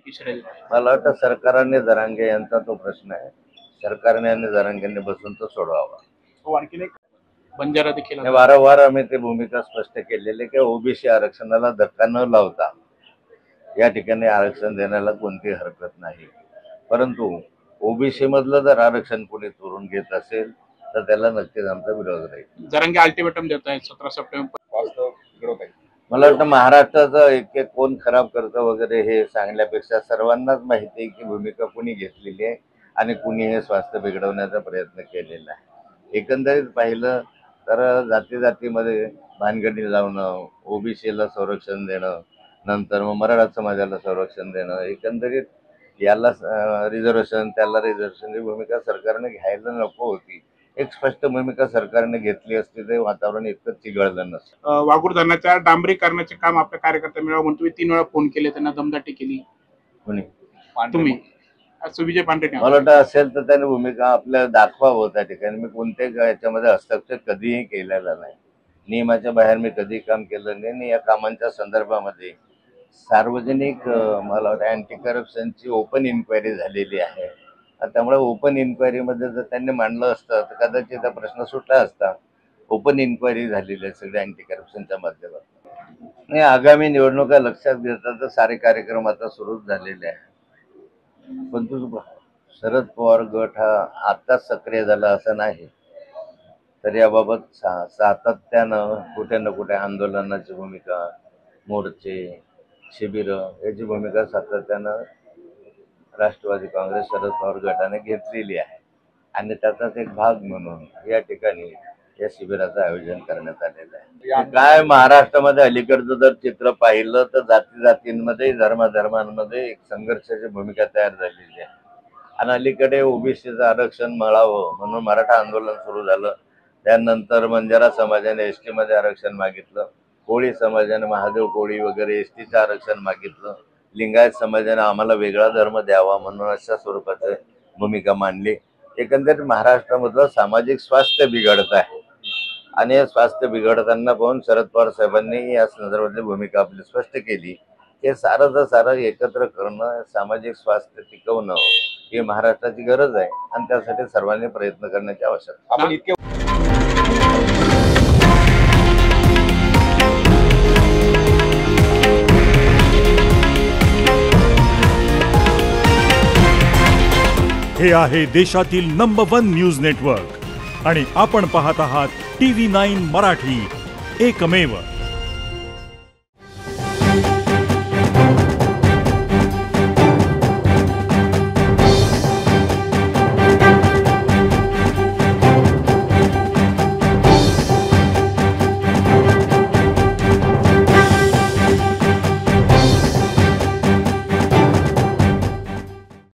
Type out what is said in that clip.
इशारा दिला? मला वाटतं सरकारने जरांगे यांचा तो प्रश्न आहे, सरकारने आणि जरांगेंनी बसून तो सोडवावा. हो, आणखीन एक बंजारा देखील आणि वारंवार आम्ही ते भूमिका स्पष्ट केलेली की ओबीसी आरक्षणाला धक्का न लावता या ठिकाणी आरक्षण देण्याला कोणती हरकत नाही, परंतु ओबीसी मधलं जर आरक्षण कोणी चोरून घेत असेल तर त्याला नक्कीच आमचा विरोध राहील. जरांगे अल्टिमेटम देत आहेत 17 सप्टेंबर. मला वाटतं महाराष्ट्राचं एक कोण खराब करतं वगैरे हे सांगण्यापेक्षा सर्वांनाच माहिती आहे की भूमिका कुणी घेतलेली आहे आणि कुणी हे स्वास्थ्य बिघडवण्याचा प्रयत्न केलेला आहे. एकंदरीत पाहिलं तर जाती जातीमध्ये भानगडी लावणं, ओबीसीला संरक्षण देणं, नंतर मग मराठा समाजाला संरक्षण देणं, एकंदरीत याला रिझर्वेशन त्याला रिझर्वेशन ही भूमिका सरकारने घ्यायला नको होती. एक स्पष्ट भूमिका सरकारने घेतली असती ते वातावरण इतकं चिघळलं नसतं. वाघूर धरणाच्या डांबरीकरणाचे काम आपल्या कार्यकर्ता मिळावं म्हणून तुम्ही 3 वेळा फोन केले, त्यांना दमदाटी केली. कोणी? तुम्ही सुविजय पांढरे. मला वाटतं असेल तर त्याने भूमिका आपल्या दाखवावं त्या ठिकाणी. मी कोणत्याही याच्यामध्ये हस्तक्षेप कधीही केलेला नाही, नियमाच्या बाहेर मी कधी काम केलं नाही. आणि या कामांच्या संदर्भामध्ये सार्वजनिक मला वाटतं अँटी करप्शनची ओपन इन्क्वायरी झालेली आहे. त्यामुळे ओपन इन्क्वायरीमध्ये जर त्यांनी मांडलं असतं तर कदाचित हा प्रश्न सुटला असता. ओपन इन्क्वायरी झालेली आहे सगळ्या अँटी करप्शनच्या माध्यमातून. आणि आगामी निवडणुका लक्षात घेतात तर सारे कार्यक्रम आता सुरूच झालेले आहे. पण शरद पवार गट हा आताच सक्रिय झाला असं नाही, तर याबाबत सातत्यानं कुठे ना कुठे आंदोलनाची भूमिका, मोर्चे, शिबिर याची भूमिका सातत्यानं राष्ट्रवादी काँग्रेस शरद पवार गटाने घेतलेली आहे. आणि त्याचाच एक भाग म्हणून या ठिकाणी या शिबिराचं आयोजन करण्यात आलेलं आहे. काय महाराष्ट्रामध्ये अलीकडचं जर चित्र पाहिलं तर जाती जातींमध्ये धर्माधर्मांमध्ये एक संघर्षाची भूमिका तयार झालेली आहे. आणि अलीकडे ओबीसीचं आरक्षण मिळावं म्हणून मराठा आंदोलन सुरू झालं. त्यानंतर बंजारा समाजाने एसटी मध्ये आरक्षण मागितलं, कोळी समाजाने महादेव कोळी वगैरे एसटीचं आरक्षण मागितलं, लिंगायत समाजाने आम्हाला वेगळा धर्म द्यावा म्हणून अशा स्वरूपाची भूमिका मांडली. एकंदरीत महाराष्ट्रामधलं सामाजिक स्वास्थ्य बिघडत आहे आणि हे स्वास्थ्य बिघडताना पाहून शरद पवार साहेबांनी या संदर्भातली भूमिका आपली स्पष्ट केली. हे सारं सारं एकत्र करणं, सामाजिक स्वास्थ्य टिकवणं ही महाराष्ट्राची गरज आहे आणि त्यासाठी सर्वांनी प्रयत्न करण्याची आवश्यकता आहे. हे आहे देशातील नंबर 1 न्यूज नेटवर्क आणि आपण पाहत आहात TV9 मराठी, एकमेव.